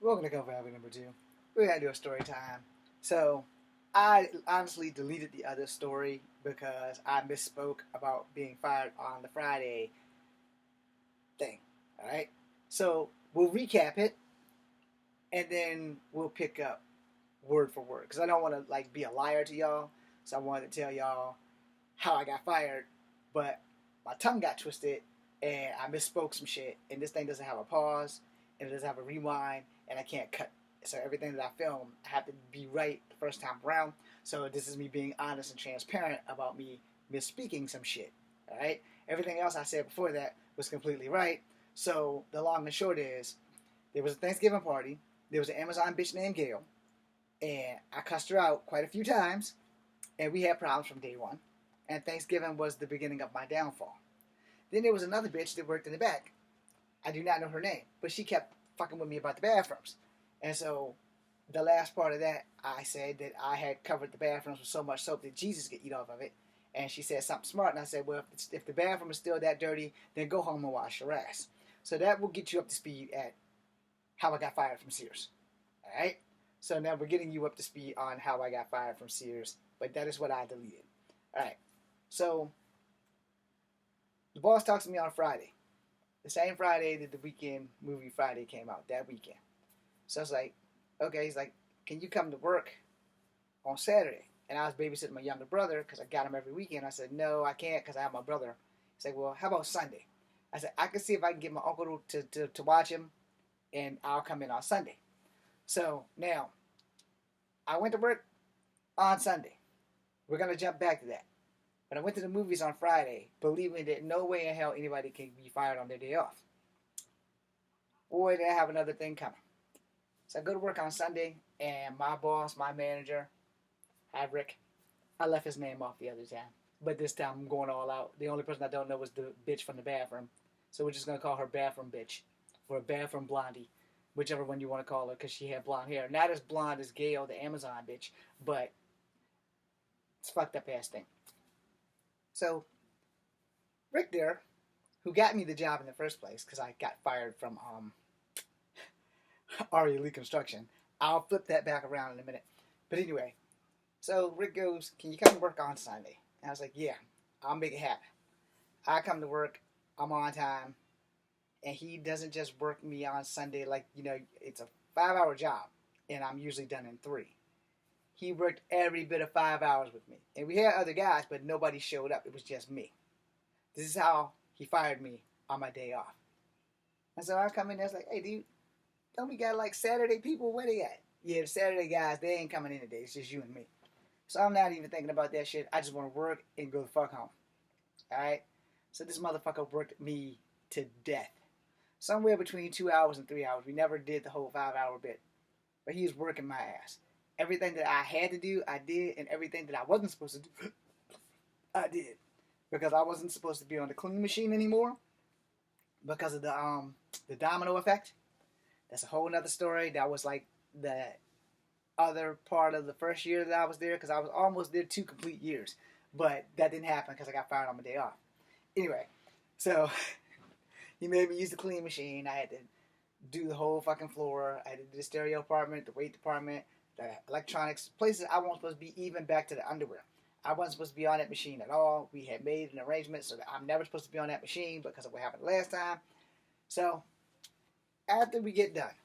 Welcome to Come Family number 2. We're going to do a story time. So, I honestly deleted the other story because I misspoke about being fired on the Friday thing. Alright? So, we'll recap it and then we'll pick up word for word. Because I don't want to be a liar to y'all. So, I wanted to tell y'all how I got fired. But my tongue got twisted and I misspoke some shit. And this thing doesn't have a pause and it doesn't have a rewind and I can't cut. So everything that I film, I have to be right the first time around. So this is me being honest and transparent about me misspeaking some shit. All right. Everything else I said before that was completely right. So the long and short is, there was a Thanksgiving party. There was an Amazon bitch named Gail, and I cussed her out quite a few times, and we had problems from day one. And Thanksgiving was the beginning of my downfall. Then there was another bitch that worked in the back. I do not know her name, but she kept fucking with me about the bathrooms. And so the last part of that, I said that I had covered the bathrooms with so much soap that Jesus could eat off of it. And she said something smart, and I said, well, if the bathroom is still that dirty, then go home and wash your ass. So that will get you up to speed at how I got fired from Sears. All right? So now we're getting you up to speed on how I got fired from Sears, but that is what I deleted. All right. So the boss talks to me on Friday. The same Friday that the Weekend movie Friday came out, that weekend. So I was like, okay. He's like, can you come to work on Saturday? And I was babysitting my younger brother because I got him every weekend. I said, no, I can't because I have my brother. He's like, well, how about Sunday? I said, I can see if I can get my uncle to watch him, and I'll come in on Sunday. So now, I went to work on Sunday. We're going to jump back to that. But I went to the movies on Friday, believing that no way in hell anybody can be fired on their day off. Boy, did I have another thing coming. So I go to work on Sunday, and my boss, my manager, Rick, I left his name off the other time. But this time I'm going all out. The only person I don't know was the bitch from the bathroom. So we're just going to call her Bathroom Bitch. Or Bathroom Blondie. Whichever one you want to call her, because she had blonde hair. Not as blonde as Gail, the Amazon bitch, but it's a fucked up ass thing. So, Rick there, who got me the job in the first place, because I got fired from RE Lee Construction. I'll flip that back around in a minute. But anyway, so Rick goes, can you come to work on Sunday? And I was like, yeah, I'll make it happen. I come to work, I'm on time, and he doesn't just work me on Sunday it's a 5-hour job, and I'm usually done in 3. He worked every bit of 5 hours with me. And we had other guys, but nobody showed up. It was just me. This is how he fired me on my day off. And so I come in there, it's like, hey, dude, don't we got Saturday people? Where they at? Yeah, the Saturday guys, they ain't coming in today. It's just you and me. So I'm not even thinking about that shit. I just want to work and go the fuck home. Alright? So this motherfucker worked me to death. Somewhere between 2 hours and 3 hours. We never did the whole 5-hour bit. But he was working my ass. Everything that I had to do, I did. And everything that I wasn't supposed to do, I did. Because I wasn't supposed to be on the clean machine anymore. Because of the domino effect. That's a whole nother story. That was the other part of the first year that I was there, because I was almost there 2 complete years. But that didn't happen because I got fired on my day off. Anyway, so he made me use the clean machine. I had to do the whole fucking floor. I had to do the stereo department, the weight department, the electronics, places I wasn't supposed to be, even back to the underwear. I wasn't supposed to be on that machine at all. We had made an arrangement so that I'm never supposed to be on that machine because of what happened last time. So, after we get done,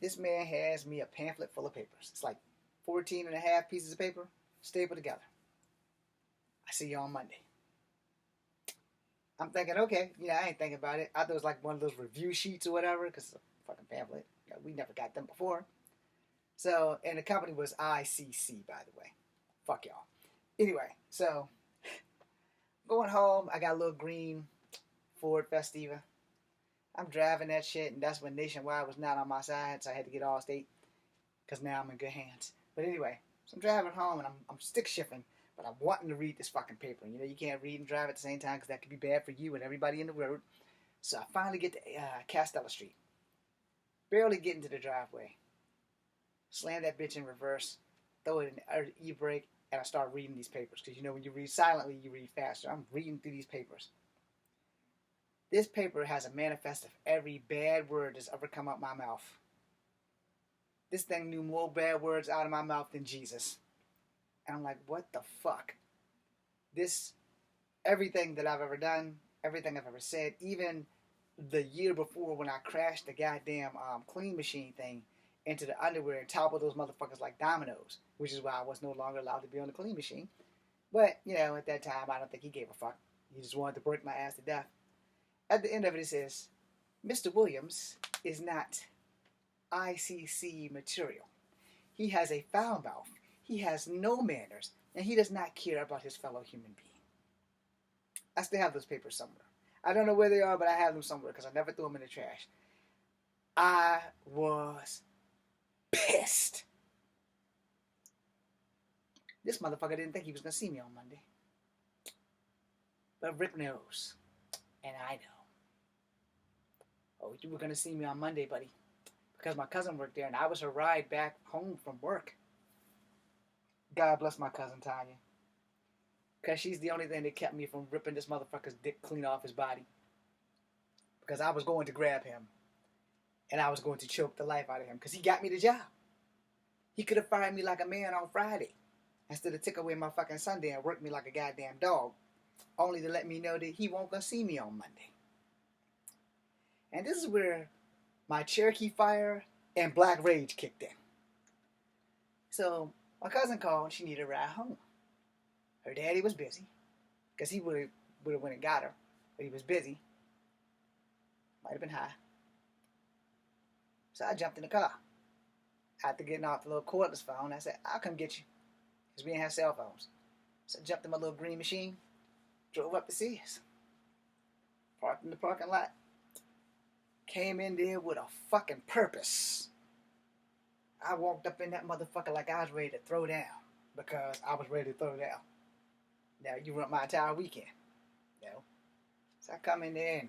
this man has me a pamphlet full of papers. It's 14 and a half pieces of paper stapled together. I see you on Monday. I'm thinking, okay, I ain't thinking about it. I thought it was one of those review sheets or whatever, because it's a fucking pamphlet. We never got them before. So, and the company was ICC, by the way. Fuck y'all. Anyway, so, going home, I got a little green Ford Festiva. I'm driving that shit, and that's when Nationwide was not on my side, so I had to get Allstate, because now I'm in good hands. But anyway, so I'm driving home, and I'm stick shifting, but I'm wanting to read this fucking paper. You can't read and drive at the same time, because that could be bad for you and everybody in the road. So I finally get to Castella Street. Barely get into the driveway. Slam that bitch in reverse, throw it in the e-brake, and I start reading these papers. Because when you read silently, you read faster. I'm reading through these papers. This paper has a manifest of every bad word that's ever come out my mouth This thing knew more bad words out of my mouth than Jesus. And I'm like, what the fuck? This, everything that I've ever done, everything I've ever said, even the year before when I crashed the goddamn clean machine thing into the underwear and toppled those motherfuckers like dominoes, which is why I was no longer allowed to be on the clean machine. But, at that time, I don't think he gave a fuck. He just wanted to break my ass to death. At the end of it, it says, Mr. Williams is not ICC material. He has a foul mouth. He has no manners, and he does not care about his fellow human being. I still have those papers somewhere. I don't know where they are, but I have them somewhere because I never threw them in the trash. I was pissed. This motherfucker didn't think he was going to see me on Monday. But Rick knows. And I know. Oh, you were going to see me on Monday, buddy. Because my cousin worked there and I was her ride back home from work. God bless my cousin Tanya. Because she's the only thing that kept me from ripping this motherfucker's dick clean off his body. Because I was going to grab him. And I was going to choke the life out of him. Because he got me the job. He could have fired me like a man on Friday. Instead of took away my fucking Sunday and worked me like a goddamn dog. Only to let me know that he won't go see me on Monday. And this is where my Cherokee fire and black rage kicked in. So my cousin called and she needed a ride home. Her daddy was busy. Because he would have went and got her. But he was busy. Might have been high. So I jumped in the car. After getting off the little cordless phone, I said, I'll come get you. Because we didn't have cell phones. So I jumped in my little green machine. Drove up to Sears. Parked in the parking lot. Came in there with a fucking purpose. I walked up in that motherfucker like I was ready to throw down. Because I was ready to throw down. Now, you ruined my entire weekend. So I come in there and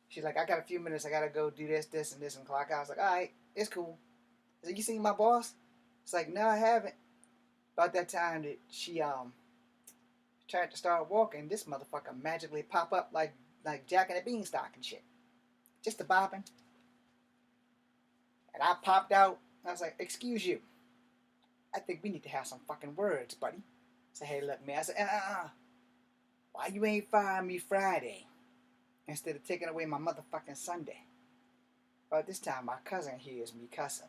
she's like, I got a few minutes. I got to go do this, and this, and clock out. I was like, all right, it's cool. I said, you seen my boss? It's like, no, I haven't. About that time that she tried to start walking, this motherfucker magically pop up like Jack and the Beanstalk and shit. Just a bopping. And I popped out. I was like, excuse you. I think we need to have some fucking words, buddy. I said, hey, look, man. I said, why you ain't firing me Friday instead of taking away my motherfucking Sunday? But this time, my cousin hears me cussing.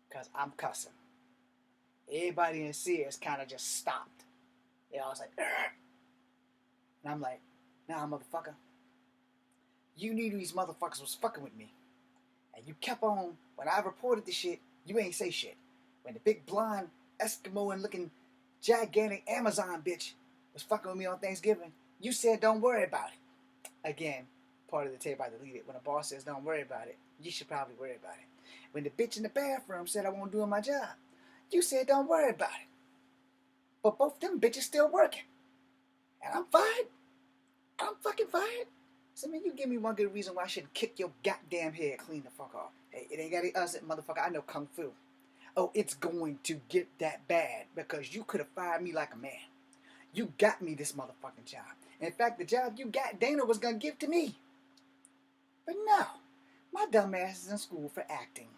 Because I'm cussing. Everybody in Sears kind of just stopped. They all was like, Argh! And I'm like, nah, motherfucker. You knew these motherfuckers was fucking with me. And you kept on, when I reported the shit, you ain't say shit. When the big blonde, Eskimoan looking, gigantic Amazon bitch was fucking with me on Thanksgiving, you said don't worry about it. Again, part of the tape I deleted. When a boss says don't worry about it, you should probably worry about it. When the bitch in the bathroom said I won't do my job, you said don't worry about it. But both them bitches still working. And I'm fired. I'm fucking fired. So, man, you give me one good reason why I shouldn't kick your goddamn head clean the fuck off. Hey, it ain't got to us, motherfucker. I know Kung Fu. Oh, it's going to get that bad because you could have fired me like a man. You got me this motherfucking job. In fact, the job you got, Dana was going to give to me. But no, my dumb ass is in school for acting.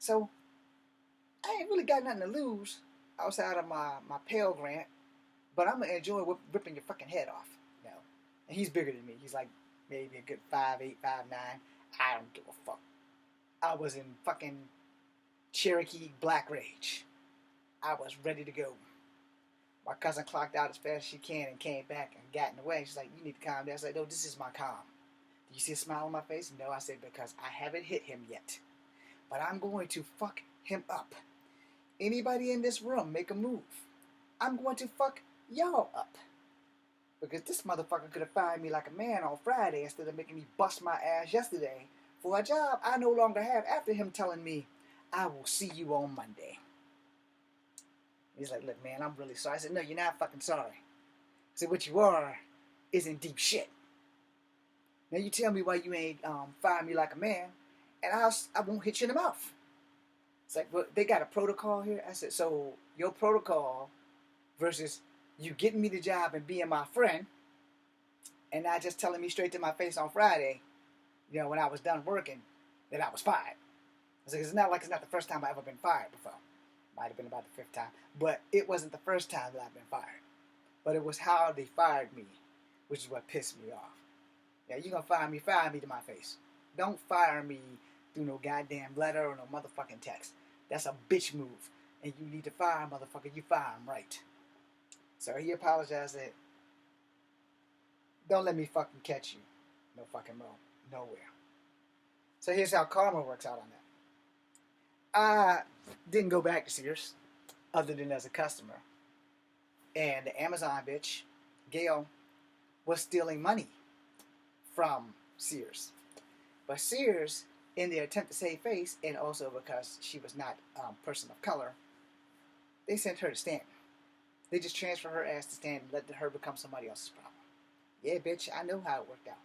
So, I ain't really got nothing to lose outside of my Pell Grant, but I'm going to enjoy ripping your fucking head off. And he's bigger than me. He's like maybe a good 5'8", 5'9". I don't give a fuck. I was in fucking Cherokee Black Rage. I was ready to go. My cousin clocked out as fast as she can and came back and got in the way. She's like, you need to calm down. I was like, no, this is my calm. Do you see a smile on my face? No, I said, because I haven't hit him yet. But I'm going to fuck him up. Anybody in this room make a move, I'm going to fuck y'all up. Because this motherfucker could have fired me like a man on Friday instead of making me bust my ass yesterday for a job I no longer have after him telling me, I will see you on Monday. He's like, look, man, I'm really sorry. I said, no, you're not fucking sorry. I said, what you are is in deep shit. Now you tell me why you ain't fire me like a man, and I won't hit you in the mouth. It's like, well, they got a protocol here. I said, so your protocol versus you getting me the job and being my friend and not just telling me straight to my face on Friday, when I was done working, that I was fired. It's like, it's not like it's not the first time I've ever been fired before. Might have been about the fifth time, but it wasn't the first time that I've been fired. But it was how they fired me, which is what pissed me off. Yeah, you gonna fire me to my face. Don't fire me through no goddamn letter or no motherfucking text. That's a bitch move. And you need to fire a motherfucker, you fire him right. So he apologized that, don't let me fucking catch you. No fucking room. Nowhere. So here's how karma works out on that. I didn't go back to Sears, other than as a customer. And the Amazon bitch, Gail, was stealing money from Sears. But Sears, in their attempt to save face, and also because she was not a person of color, they sent her to Stanton. They just transferred her ass to Stanton and let her become somebody else's problem. Yeah, bitch, I know how it worked out.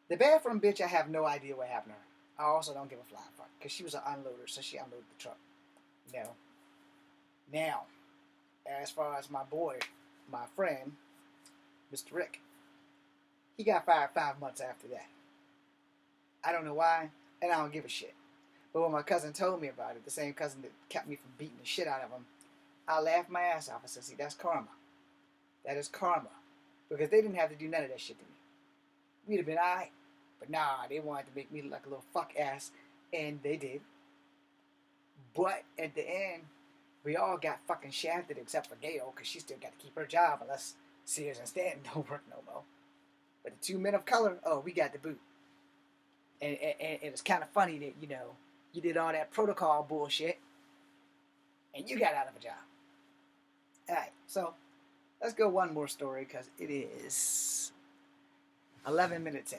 The bathroom bitch, I have no idea what happened to her. I also don't give a flying fuck, because she was an unloader, so she unloaded the truck. No. Now, as far as my boy, my friend, Mr. Rick, he got fired 5 months after that. I don't know why, and I don't give a shit. But when my cousin told me about it, the same cousin that kept me from beating the shit out of him, I laughed my ass off and said, see, that's karma. That is karma. Because they didn't have to do none of that shit to me. We'd have been alright. But nah, they wanted to make me look like a little fuck ass, and they did. But at the end, we all got fucking shafted except for Gail, because she still got to keep her job unless Sears and Stanton don't work no more. But the 2 men of color, oh, we got the boot. And it's kind of funny that, you know, you did all that protocol bullshit, and you got out of a job. Alright, so let's go one more story, because it is 11 minutes in.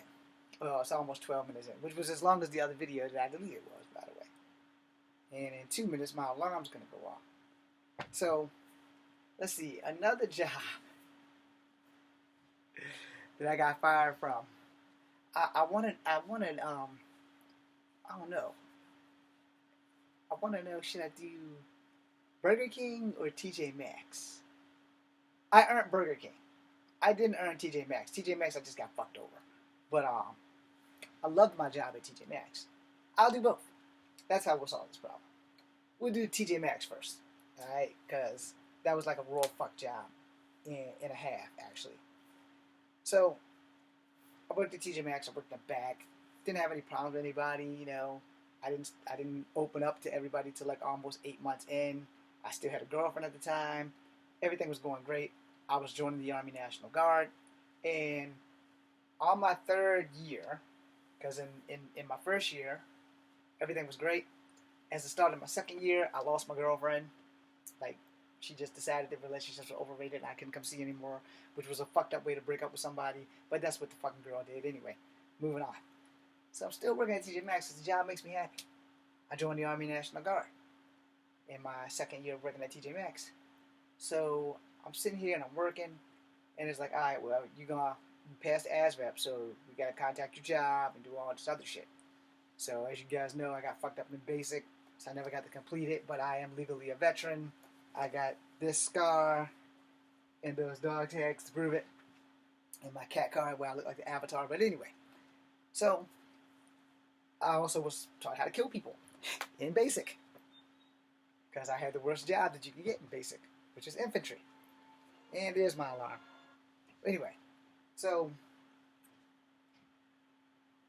Well, it's almost 12 minutes in, which was as long as the other video that I deleted was, by the way. And in 2 minutes, my alarm's going to go off. So, let's see, another job that I got fired from. I wanted, I don't know. I want to know, should I do Burger King or TJ Maxx? I earned Burger King. I didn't earn TJ Maxx. TJ Maxx, I just got fucked over. But I loved my job at TJ Maxx. I'll do both. That's how we'll solve this problem. We'll do TJ Maxx first, alright? Because that was like a raw fuck job in a half, actually. So, I worked at TJ Maxx. I worked in the back. Didn't have any problems with anybody, you know. I didn't open up to everybody till like almost 8 months in. I still had a girlfriend at the time. Everything was going great. I was joining the Army National Guard. And on my 3rd year, because in my 1st year, everything was great. As I started my 2nd year, I lost my girlfriend. Like, she just decided that relationships were overrated and I couldn't come see anymore, which was a fucked up way to break up with somebody. But that's what the fucking girl did anyway. Moving on. So I'm still working at TJ Maxx because the job makes me happy. I joined the Army National Guard in my 2nd year of working at TJ Maxx. So I'm sitting here and I'm working, and it's like, all right, well, you're going to pass the ASVAB, so we got to contact your job and do all this other shit. So as you guys know, I got fucked up in basic, so I never got to complete it, but I am legally a veteran. I got this scar and those dog tags to prove it, and my cat card where I look like the Avatar. But anyway, so I also was taught how to kill people in basic, because I had the worst job that you can get in basic, which is infantry. And there's my alarm. Anyway, so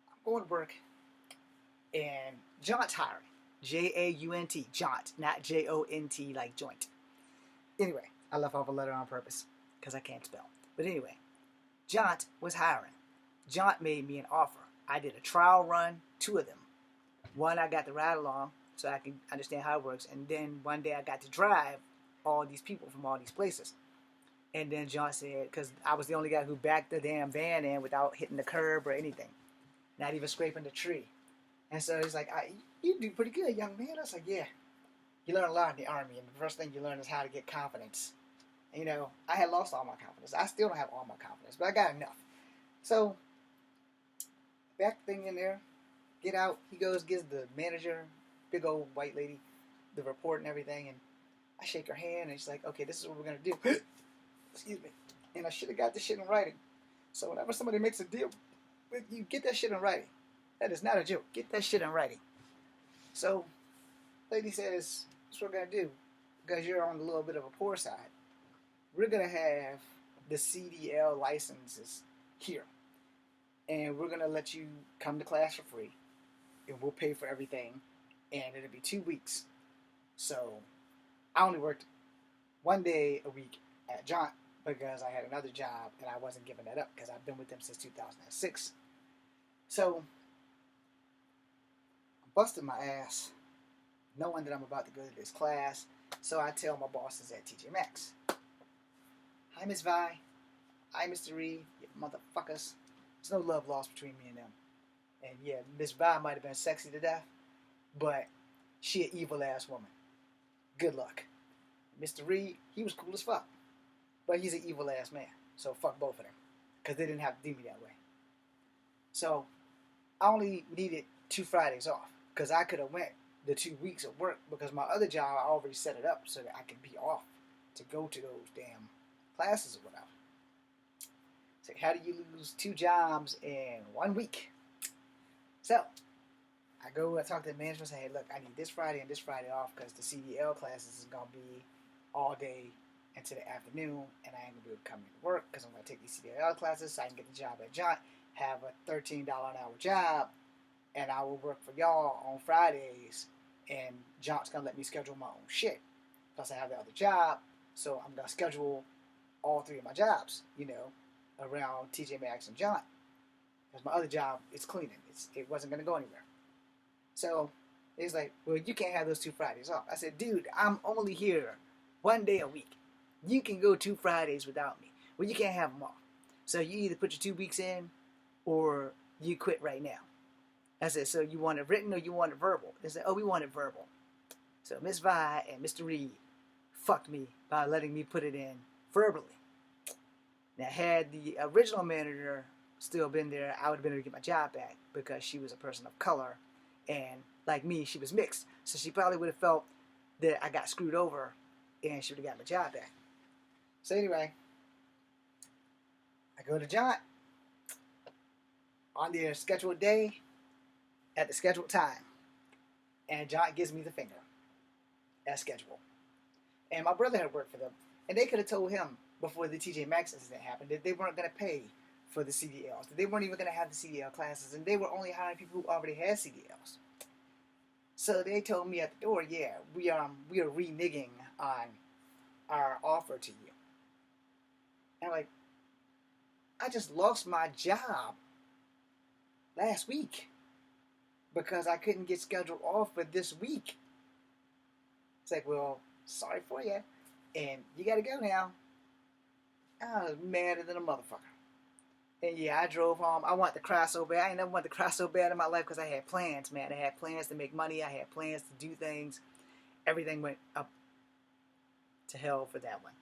I'm going to work, and Jaunt's hiring. J-A-U-N-T, Jaunt, not J-O-N-T like joint. Anyway, I left off a letter on purpose, because I can't spell. But anyway, Jaunt was hiring. Jaunt made me an offer. I did a trial run, 2 of them. One, I got to ride along, so I can understand how it works. And then one day I got to drive all these people from all these places. And then Jaunt said, because I was the only guy who backed the damn van in without hitting the curb or anything. Not even scraping the tree. And so he's like, you do pretty good, young man. I was like, yeah. You learn a lot in the Army, and the first thing you learn is how to get confidence. And, you know, I had lost all my confidence. I still don't have all my confidence, but I got enough. So, back the thing in there, get out. He goes, gives the manager, big old white lady, the report and everything, and I shake her hand, and she's like, okay, this is what we're going to do. Excuse me. And I should have got this shit in writing. So whenever somebody makes a deal with you, get that shit in writing. That is not a joke. Get that shit in writing. So, lady says, "That's what we're gonna do, because you're on a little bit of a poor side. We're gonna have the CDL licenses here, and we're gonna let you come to class for free, and we'll pay for everything, and it'll be 2 weeks." So, I only worked 1 day a week at Jaunt because I had another job and I wasn't giving that up because I've been with them since 2006. So, I'm busting my ass knowing that I'm about to go to this class. So I tell my bosses at TJ Maxx, "Hi, Miss Vi. Hi, Mr. Reed. You motherfuckers. There's no love lost between me and them. And yeah, Miss Vi might have been sexy to death, but she an evil ass woman. Good luck. Mr. Reed, he was cool as fuck, but he's an evil ass man. So fuck both of them, because they didn't have to do me that way. So I only needed 2 Fridays off, because I could have went the 2 weeks of work, because my other job I already set it up so that I could be off to go to those damn classes or whatever. So how do you lose 2 jobs in 1 week? So I talk to the manager and say, "Hey, look, I need this Friday and this Friday off because the CDL classes is going to be all day into the afternoon, and I ain't going to be able to come into work because I'm going to take these CDL classes so I can get the job at Jaunt, have a $13 an hour job, and I will work for y'all on Fridays, and Jaunt's going to let me schedule my own shit. Plus I have the other job, so I'm going to schedule all 3 of my jobs, around TJ Maxx and Jaunt. Because my other job is cleaning. It wasn't going to go anywhere. So he's like, "Well, you can't have those 2 Fridays off." I said, "Dude, I'm only here 1 day a week. You can go 2 Fridays without me. Well, you can't have them off. So you either put your 2 weeks in or you quit right now." I said, "So you want it written or you want it verbal?" They said, "Oh, we want it verbal." So Miss Vi and Mr. Reed fucked me by letting me put it in verbally. Now, had the original manager still been there, I would have been able to get my job back because she was a person of color, and like me, she was mixed. So she probably would have felt that I got screwed over, and she would have got my job back. So anyway, I go to Jaunt on their scheduled day at the scheduled time, and Jaunt gives me the finger as scheduled. And my brother had worked for them, and they could have told him before the TJ Maxx incident happened that they weren't going to pay for the CDLs, that they weren't even going to have the CDL classes, and they were only hiring people who already had CDLs. So they told me at the door, "Yeah, we are reneging on our offer to you." And I'm like, I just lost my job last week because I couldn't get scheduled off for this week. It's like, "Well, sorry for you, and you got to go now." I was madder than a motherfucker. And yeah, I drove home. I wanted to cry so bad. I ain't never wanted to cry so bad in my life because I had plans, man. I had plans to make money. I had plans to do things. Everything went up to hell for that one.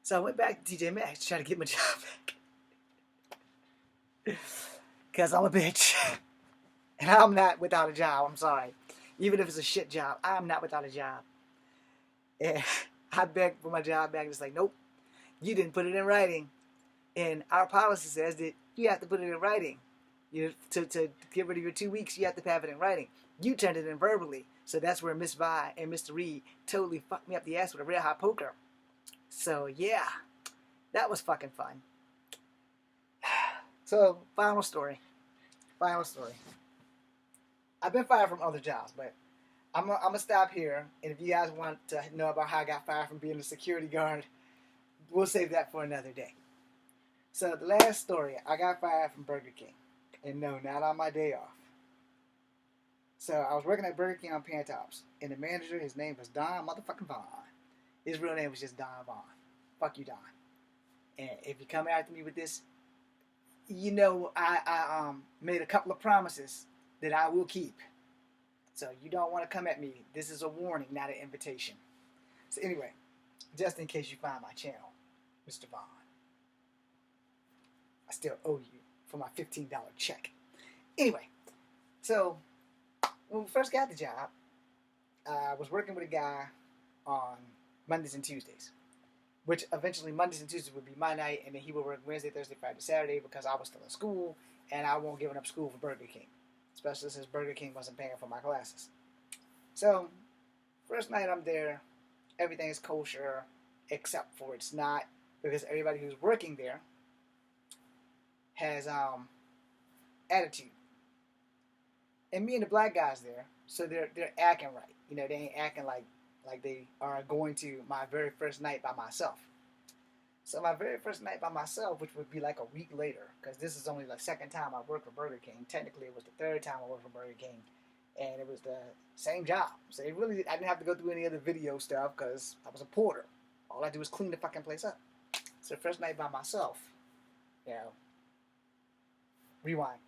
So I went back to TJ Maxx to try to get my job back. Because I'm a bitch. And I'm not without a job. I'm sorry. Even if it's a shit job, I'm not without a job. And I begged for my job back. It's like, "Nope, you didn't put it in writing. And our policy says that you have to put it in writing. To get rid of your 2 weeks, you have to have it in writing. You turned it in verbally." So that's where Miss Vi and Mr. Reed totally fucked me up the ass with a red hot poker. So yeah, that was fucking fun. So final story. I've been fired from other jobs, but I'm gonna stop here. And if you guys want to know about how I got fired from being a security guard, we'll save that for another day. So the last story, I got fired from Burger King. And no, not on my day off. So I was working at Burger King on Pantops. And the manager, his name was Don motherfucking Vaughn. His real name was just Don Vaughn. Fuck you, Don. And if you come after me with this, I made a couple of promises that I will keep. So you don't want to come at me. This is a warning, not an invitation. So anyway, just in case you find my channel, Mr. Vaughn, I still owe you for my $15 check. Anyway, so when we first got the job, I was working with a guy on Mondays and Tuesdays, which eventually Mondays and Tuesdays would be my night, and then he would work Wednesday, Thursday, Friday, Saturday because I was still in school, and I won't give up school for Burger King. especially since Burger King wasn't paying for my classes. So, first night I'm there, everything is kosher, except for it's not, because everybody who's working there has attitude. And me and the black guys there, so they're acting right. You know, they ain't acting like they are going to my very first night by myself. So my very first night by myself, which would be like a week later, because this is only the second time I worked for Burger King. Technically, it was the third time I worked for Burger King, and it was the same job. So it really, I didn't have to go through any other video stuff because I was a porter. All I do was clean the fucking place up. So the first night by myself, you know, rewind.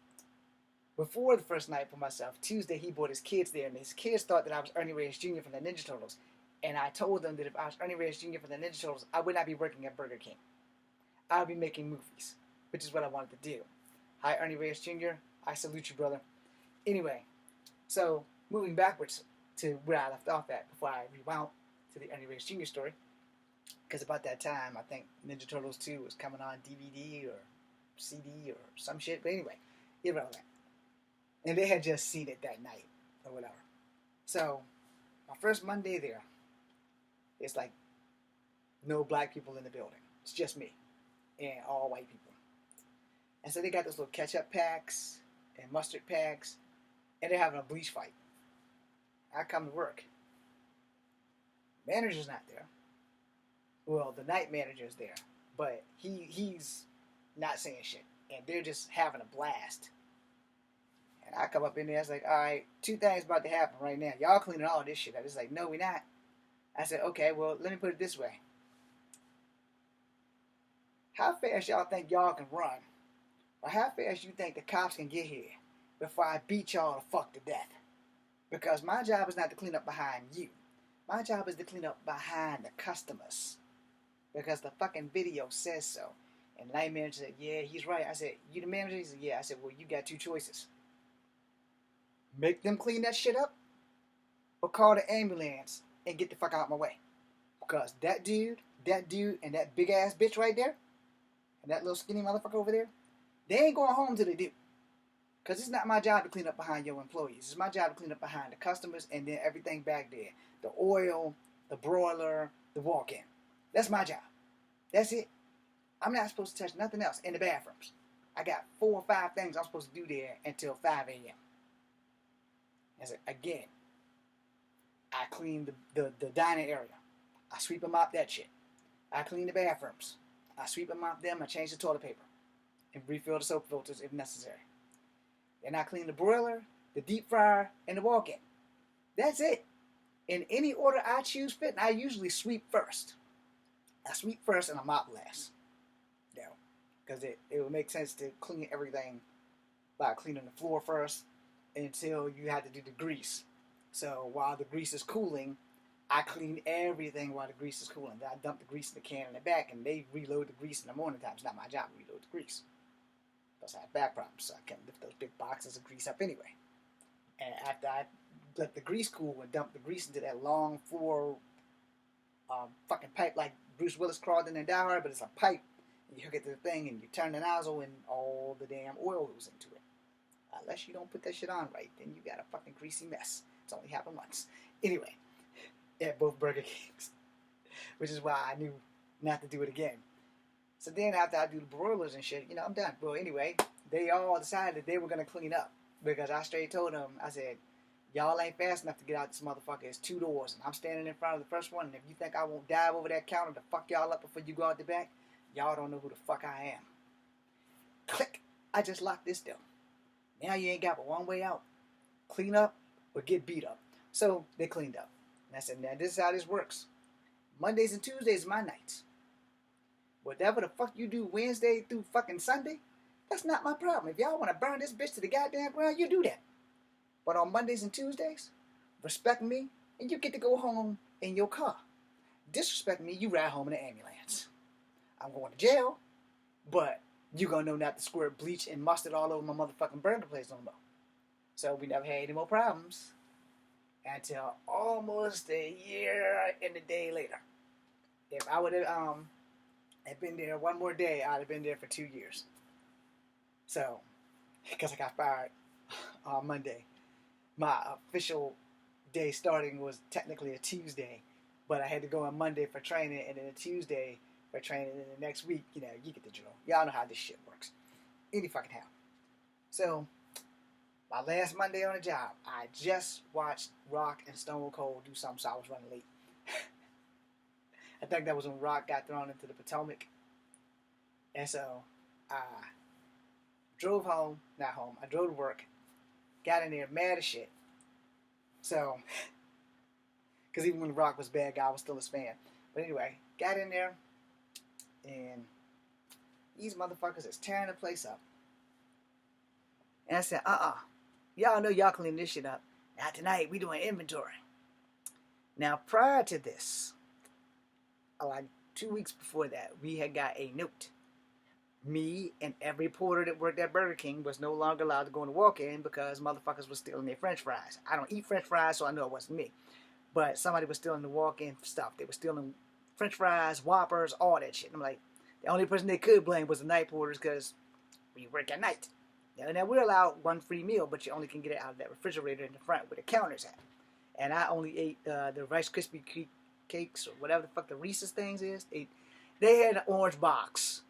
Before the first night for myself, Tuesday he brought his kids there, and his kids thought that I was Ernie Reyes Jr. from the Ninja Turtles. And I told them that if I was Ernie Reyes Jr. from the Ninja Turtles, I would not be working at Burger King. I would be making movies, which is what I wanted to do. Hi, Ernie Reyes Jr. I salute you, brother. Anyway, so moving backwards to where I left off at before I rewound to the Ernie Reyes Jr. story, because about that time, I think Ninja Turtles 2 was coming on DVD or CD or some shit. But anyway, irrelevant. And they had just seen it that night or whatever. So, my first Monday there, it's like no black people in the building. It's just me and all white people. And so they got those little ketchup packs and mustard packs, and they're having a bleach fight. I come to work. Manager's not there. Well, the night manager's there, but he's not saying shit. And they're just having a blast. And I come up in there, I was like, all right, two things about to happen right now. Y'all cleaning all this shit up. It's like, no, we not. I said, okay, well, let me put it this way. How fast y'all think y'all can run? Or how fast you think the cops can get here before I beat y'all the fuck to death? Because my job is not to clean up behind you. My job is to clean up behind the customers. Because the fucking video says so. And the night manager said, yeah, he's right. I said, you the manager? He said, yeah. I said, well, you got two choices. Make them clean that shit up, or call the ambulance and get the fuck out of my way. Because that dude, and that big ass bitch right there, and that little skinny motherfucker over there, they ain't going home till they do. Because it's not my job to clean up behind your employees. It's my job to clean up behind the customers and then everything back there. The oil, the broiler, the walk-in. That's my job. That's it. I'm not supposed to touch nothing else in the bathrooms. I got 4 or 5 things I'm supposed to do there until 5 a.m. I said, again, I clean the dining area. I sweep and mop that shit. I clean the bathrooms. I sweep and mop them. I change the toilet paper and refill the soap filters if necessary. Then I clean the broiler, the deep fryer, and the walk-in. That's it. In any order I choose fit, I usually sweep first. I sweep first and I mop last. You know, because it would make sense to clean everything by cleaning the floor first until you have to do the grease. So while the grease is cooling, I clean everything while the grease is cooling. Then I dump the grease in the can in the back, and they reload the grease in the morning time. It's not my job to reload the grease. Because I have back problems, so I can't lift those big boxes of grease up anyway. And after I let the grease cool and dump the grease into that long floor fucking pipe like Bruce Willis crawled in and Die Hard, but it's a pipe. And you hook it to the thing, and you turn the nozzle, and all the damn oil goes into it. Unless you don't put that shit on right, then you got a fucking greasy mess. It's only happened once. Anyway, at both Burger Kings. Which is why I knew not to do it again. So then after I do the broilers and shit, you know, I'm done. Well, anyway, they all decided they were going to clean up. Because I straight told them, I said, y'all ain't fast enough to get out this motherfucker. It's 2 doors. And I'm standing in front of the first one. And if you think I won't dive over that counter to fuck y'all up before you go out the back, y'all don't know who the fuck I am. Click. I just locked this door. Now you ain't got but one way out. Clean up or get beat up. So they cleaned up. And I said, now this is how this works. Mondays and Tuesdays are my nights. Whatever the fuck you do Wednesday through fucking Sunday, that's not my problem. If y'all want to burn this bitch to the goddamn ground, you do that. But on Mondays and Tuesdays, respect me and you get to go home in your car. Disrespect me, you ride home in an ambulance. I'm going to jail, but you gonna know not to squirt bleach and mustard all over my motherfucking burger place no more. So we never had any more problems until almost a year and a day later. If I would have had been there one more day, I'd have been there for 2 years. So, because I got fired on Monday. My official day starting was technically a Tuesday, but I had to go on Monday for training and then a Tuesday for training, and then the next week, you get the drill. Y'all know how this shit works. Any fucking how. So, my last Monday on the job, I just watched Rock and Stone Cold do something, so I was running late. I think that was when Rock got thrown into the Potomac. And so, I drove home, not home, I drove to work, got in there mad as shit. So, because even when Rock was bad guy, I was still his fan. But anyway, got in there, and these motherfuckers is tearing the place up. And I said, y'all know y'all clean this shit up. Now tonight, we doing inventory. Now, prior to this, like 2 weeks before that, we had got a note. Me and every porter that worked at Burger King was no longer allowed to go in the walk-in because motherfuckers was stealing their french fries. I don't eat french fries, so I know it wasn't me. But somebody was stealing the walk-in stuff. They were stealing french fries, Whoppers, all that shit. And I'm like, the only person they could blame was the night porters because we work at night. Now we're allowed one free meal, but you only can get it out of that refrigerator in the front where the counter's at. And I only ate the Rice Krispie cakes or whatever the fuck the Reese's things is. They had an orange box.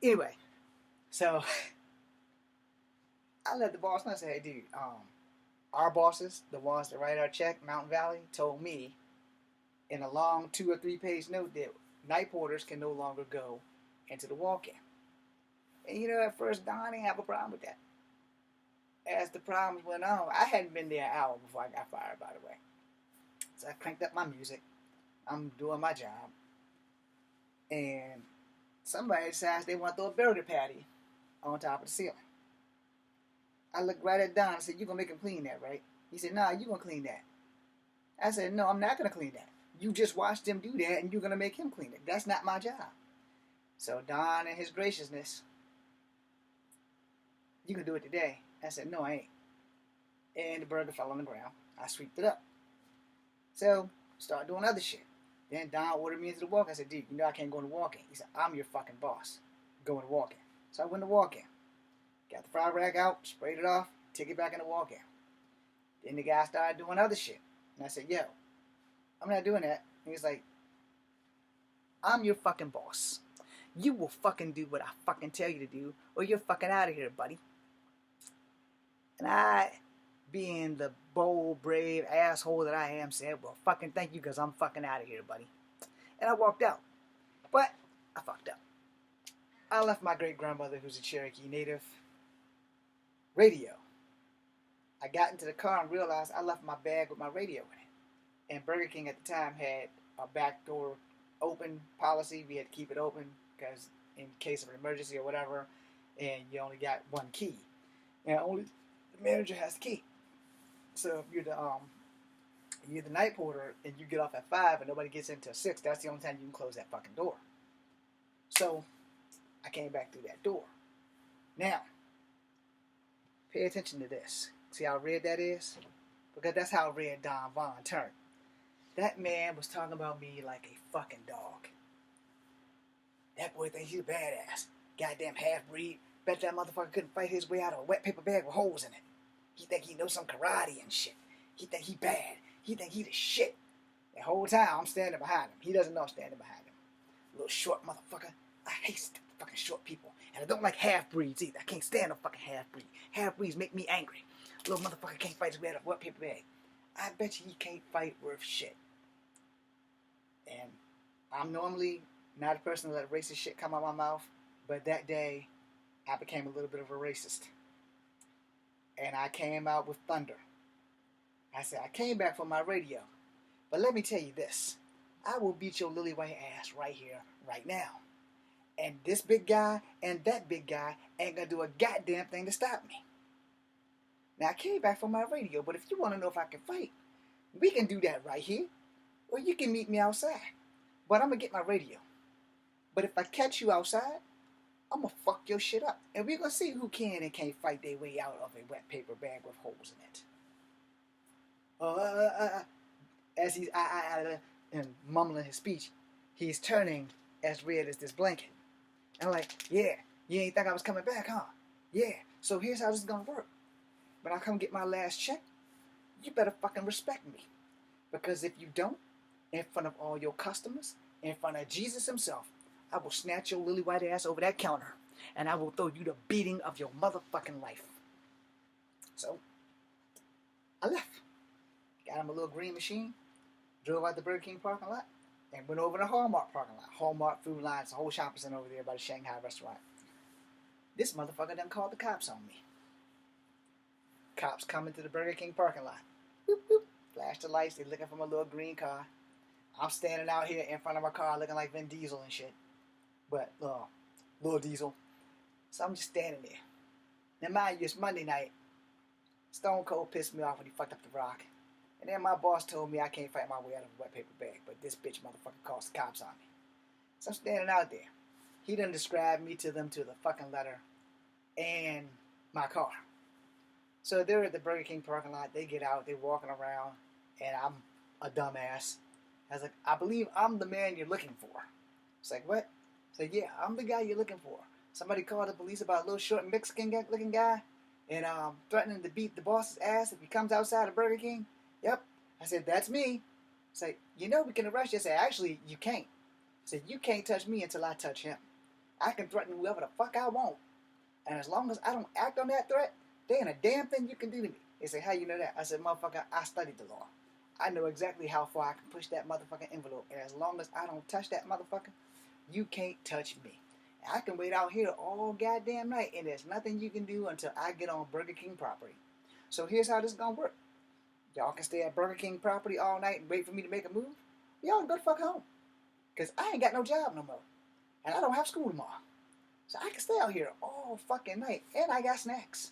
Anyway, so I let the boss know. I said, hey, dude, our bosses, the ones that write our check, Mountain Valley, told me in a long 2 or 3 page note that night porters can no longer go into the walk-in. And at first, Don didn't have a problem with that. As the problems went on, I hadn't been there an hour before I got fired, by the way. So I cranked up my music. I'm doing my job. And somebody decides they want to throw a burger patty on top of the ceiling. I looked right at Don and said, you going to make him clean that, right? He said, nah, you going to clean that. I said, no, I'm not going to clean that. You just watched him do that and you're going to make him clean it. That's not my job. So Don, in his graciousness, you can do it today. I said, no, I ain't. And the burger fell on the ground. I sweeped it up. So, started doing other shit. Then Don ordered me into the walk-in. I said, dude, I can't go in the walk-in. He said, I'm your fucking boss. Go in the walk-in. So I went in the walk-in. Got the fry rack out, sprayed it off, took it back in the walk-in. Then the guy started doing other shit. And I said, yo, I'm not doing that. And he's like, I'm your fucking boss. You will fucking do what I fucking tell you to do, or you're fucking out of here, buddy. And I, being the bold, brave asshole that I am, said, well, fucking thank you, because I'm fucking out of here, buddy. And I walked out. But I fucked up. I left my great-grandmother, who's a Cherokee native, radio. I got into the car and realized I left my bag with my radio in it. And Burger King at the time had a back door open policy. We had to keep it open because in case of an emergency or whatever, and you only got one key. And only the manager has the key. So if you're the night porter and you get off at 5 and nobody gets in until 6, that's the only time you can close that fucking door. So I came back through that door. Now, pay attention to this. See how red that is? Because that's how red Don Vaughn turned. That man was talking about me like a fucking dog. That boy thinks he's a badass. Goddamn half-breed. Bet that motherfucker couldn't fight his way out of a wet paper bag with holes in it. He think he knows some karate and shit. He think he bad. He think he the shit. The whole time I'm standing behind him. He doesn't know I'm standing behind him. Little short motherfucker. I hate fucking short people. And I don't like half-breeds either. I can't stand a fucking half-breed. Half-breeds make me angry. Little motherfucker can't fight his way out of a wet paper bag. I bet you he can't fight worth shit. And I'm normally not a person to let racist shit come out of my mouth. But that day, I became a little bit of a racist. And I came out with thunder. I said, I came back for my radio. But let me tell you this. I will beat your lily white ass right here, right now. And this big guy and that big guy ain't gonna do a goddamn thing to stop me. Now, I came back for my radio, but if you want to know if I can fight, we can do that right here. Or you can meet me outside. But I'm gonna get my radio. But if I catch you outside, I'm gonna fuck your shit up. And we're gonna see who can and can't fight their way out of a wet paper bag with holes in it. As he's and mumbling his speech, he's turning as red as this blanket. And I'm like, yeah, you ain't think I was coming back, huh? Yeah, so here's how this is gonna work. when I come get my last check, you better fucking respect me. Because if you don't, in front of all your customers, in front of Jesus himself, I will snatch your lily white ass over that counter and I will throw you the beating of your motherfucking life. So, I left. Got him a little green machine, drove out the Burger King parking lot, and went over to Hallmark parking lot. Hallmark, Food Lines, the whole shopping center over there by the Shanghai restaurant. This motherfucker done called the cops on me. Cops coming to the Burger King parking lot. Boop, boop. Flash the lights. They looking for my little green car. I'm standing out here in front of my car looking like Vin Diesel and shit. But, little Diesel. So I'm just standing there. Now mind you, it's Monday night. Stone Cold pissed me off when he fucked up the Rock. And then my boss told me I can't fight my way out of a wet paper bag. But this bitch motherfucker calls the cops on me. So I'm standing out there. He done described me to them to the fucking letter. And my car. So they're at the Burger King parking lot. They get out. They're walking around. And I'm a dumbass. I was like, I believe I'm the man you're looking for. It's like, what? It's like, yeah, I'm the guy you're looking for. Somebody called the police about a little short Mexican looking guy. And threatening to beat the boss's ass if he comes outside of Burger King. Yep. I said, that's me. It's like, we can arrest you. I said, actually, you can't. I said, you can't touch me until I touch him. I can threaten whoever the fuck I want. And as long as I don't act on that threat, there ain't a damn thing you can do to me. They say, how you know that? I said, motherfucker, I studied the law. I know exactly how far I can push that motherfucking envelope. And as long as I don't touch that motherfucker, you can't touch me. And I can wait out here all goddamn night, and there's nothing you can do until I get on Burger King property. So here's how this is going to work. Y'all can stay at Burger King property all night and wait for me to make a move. Y'all can go the fuck home. Because I ain't got no job no more. And I don't have school tomorrow. So I can stay out here all fucking night. And I got snacks.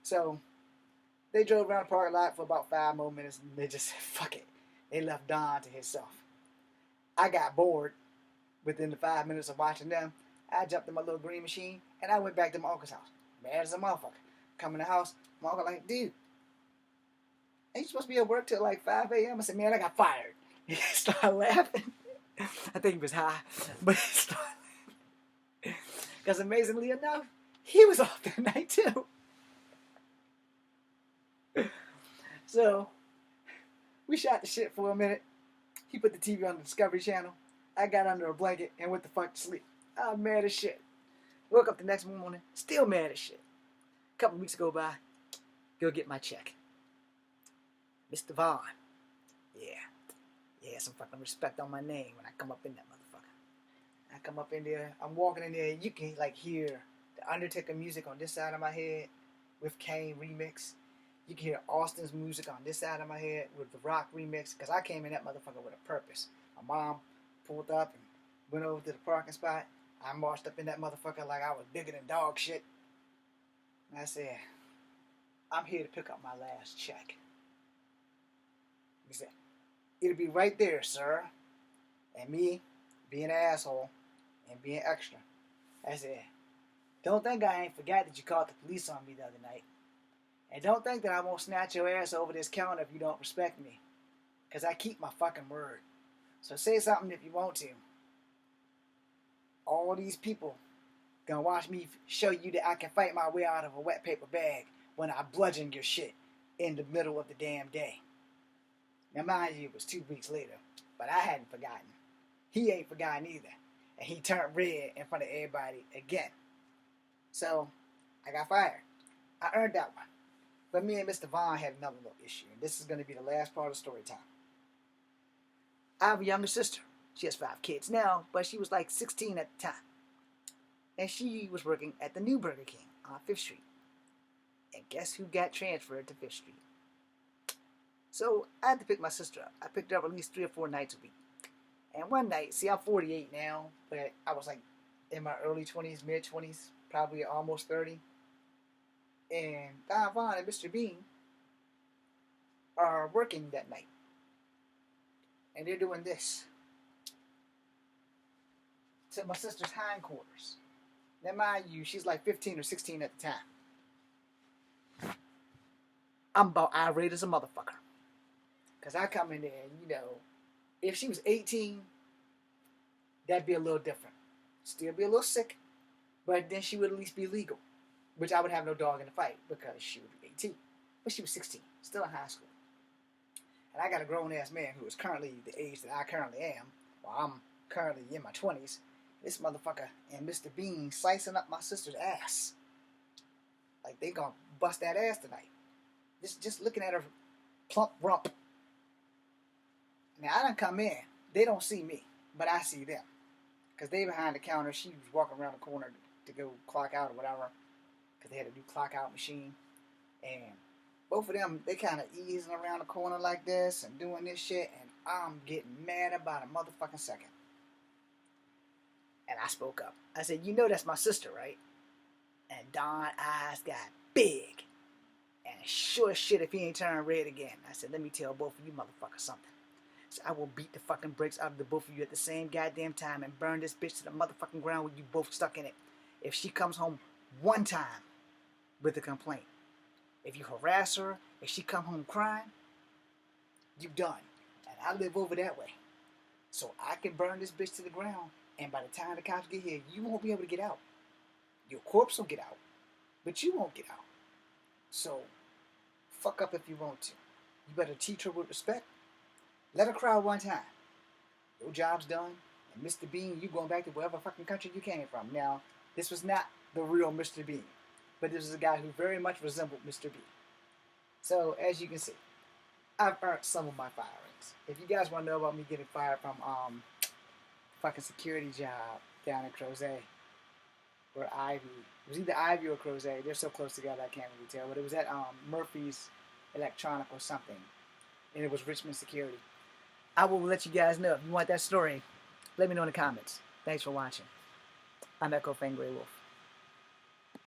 So they drove around the parking lot for about 5 more minutes and they just said, fuck it. They left Don to himself. I got bored within the 5 minutes of watching them. I jumped in my little green machine and I went back to my uncle's house. Mad as a motherfucker. Come in the house, my uncle like, dude, ain't you supposed to be at work till like 5 a.m.? I said, man, I got fired. He started laughing. I think he was high, but he started laughing. Because amazingly enough, he was off that night too. So, we shot the shit for a minute. He put the TV on the Discovery Channel. I got under a blanket and went the fuck to sleep. I was mad as shit. Woke up the next morning, still mad as shit. A couple weeks go by, go get my check. Mr. Vaughn. Yeah, some fucking respect on my name when I come up in that motherfucker. I come up in there, I'm walking in there, you can like hear the Undertaker music on this side of my head with Kane remix. You can hear Austin's music on this side of my head with the Rock remix, because I came in that motherfucker with a purpose. My mom pulled up and went over to the parking spot. I marched up in that motherfucker like I was bigger than dog shit. And I said, I'm here to pick up my last check. He said, it'll be right there, sir. And me, being an asshole and being extra, I said, don't think I ain't forgot that you called the police on me the other night. And don't think that I won't snatch your ass over this counter if you don't respect me. Because I keep my fucking word. So say something if you want to. All these people gonna watch me show you that I can fight my way out of a wet paper bag when I bludgeon your shit in the middle of the damn day. Now mind you, it was 2 weeks later, but I hadn't forgotten. He ain't forgotten either. And he turned red in front of everybody again. So, I got fired. I earned that one. But me and Mr. Vaughn had another little issue, and this is going to be the last part of story time. I have a younger sister. She has 5 kids now, but she was like 16 at the time. And she was working at the new Burger King on 5th Street. And guess who got transferred to 5th Street? So I had to pick my sister up. I picked her up at least 3 or 4 nights a week. And one night, see, I'm 48 now, but I was like in my early 20s, mid 20s, probably almost 30. And Don Vaughn and Mr. Bean are working that night. And they're doing this to my sister's hindquarters. Now, mind you, she's like 15 or 16 at the time. I'm about irate as a motherfucker. Because I come in there and, if she was 18, that'd be a little different. Still be a little sick, but then she would at least be legal. which I would have no dog in the fight because she would be 18. But she was 16, still in high school. And I got a grown-ass man who is currently the age that I currently am, while I'm currently in my 20s. This motherfucker and Mr. Bean slicing up my sister's ass. Like, they gonna bust that ass tonight. Just looking at her plump rump. Now, I done come in. They don't see me, but I see them. Because they behind the counter. She was walking around the corner to go clock out or whatever. Because they had a new clock out machine. And both of them, they kind of easing around the corner like this and doing this shit. And I'm getting mad about a motherfucking second. And I spoke up. I said, you know that's my sister, right? And Don's eyes got big. And sure as shit if he ain't turning red again. I said, let me tell both of you motherfuckers something. So I will beat the fucking brakes out of the both of you at the same goddamn time and burn this bitch to the motherfucking ground with you both stuck in it. If she comes home one time with a complaint. If you harass her, if she come home crying, you done. And I live over that way. So I can burn this bitch to the ground. And by the time the cops get here, you won't be able to get out. Your corpse will get out. But you won't get out. So, fuck up if you want to. You better teach her with respect. Let her cry one time. Your job's done. And Mr. Bean, you going back to whatever fucking country you came from. Now, this was not the real Mr. Bean. But this was a guy who very much resembled Mr. Bean. So, as you can see, I've earned some of my firings. If you guys want to know about me getting fired from fucking security job down in Crozet, or Ivy. It was either Ivy or Crozet. They're so close together I can't really tell. But it was at Murphy's Electronic or something. And it was Richmond Security. I will let you guys know. If you want that story, let me know in the comments. Thanks for watching. I'm Echo Fang Grey Wolf.